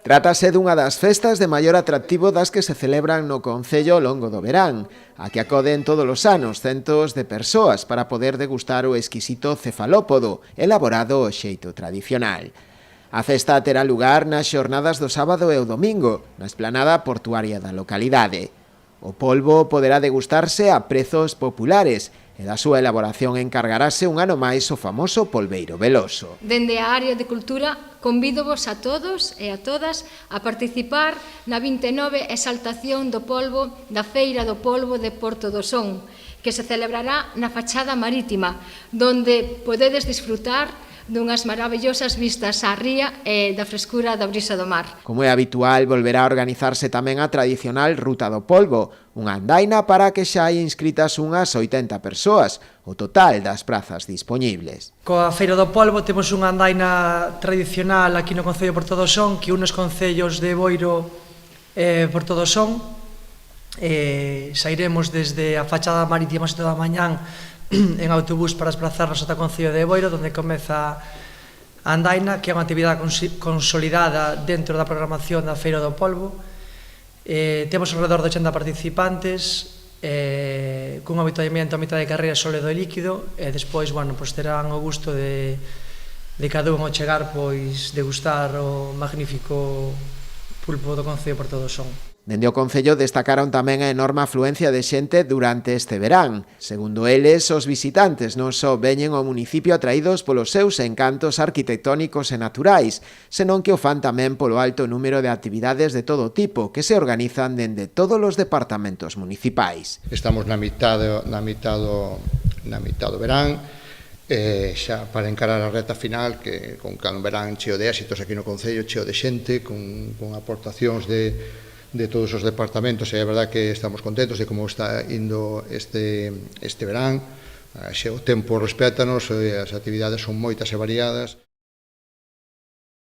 Trátase dunha das festas de maior atractivo das que se celebran no concello ao longo do verán, a que acoden todos os anos centos de persoas para poder degustar o exquisito cefalópodo, elaborado ao xeito tradicional. A festa terá lugar nas xornadas do sábado e o domingo, na esplanada portuaria da localidade. O polvo poderá degustarse a prezos populares e da súa elaboración encargarase un ano máis o famoso polveiro veloso. Dende a área de cultura, convídovos a todos e a todas a participar na 29 exaltación do polvo da Feira do Polvo de Porto do Son, que se celebrará na fachada marítima, donde podedes disfrutar dunhas maravillosas vistas á ría e da frescura da brisa do mar. Como é habitual, volverá a organizarse tamén a tradicional Ruta do Polvo, unha andaina para a que xa hai inscritas unhas 80 persoas, o total das prazas dispoñibles. Coa Feira do Polvo temos unha andaina tradicional aquí no concello de Porto do Son, que unos concellos de Boiro e Porto do Son. Sairemos desde a fachada marítima a 7 da mañán en autobús para desplazarnos ata o concello de Boiro, onde comeza a andaina, que é unha actividade consolidada dentro da programación da Feira do Polvo. Temos alrededor de 80 participantes, cun avituallamento a mitad de carreira sólido e líquido, e despois, terán o gusto de cada un ao chegar, degustar o magnífico pulpo do concello de Porto do Son. Dende o concello destacaron tamén a enorme afluencia de xente durante este verán. Segundo eles, os visitantes non só veñen ao municipio atraídos polos seus encantos arquitectónicos e naturais, senón que o fan tamén polo alto número de actividades de todo tipo que se organizan dende todos os departamentos municipais. Estamos na mitad do verán, xa para encarar a reta final, que con un verán cheo de éxitos aquí no concello, cheo de xente, con aportacións de todos os departamentos, e é verdad que estamos contentos de como está indo este verán. O tempo respétanos, as actividades son moitas e variadas.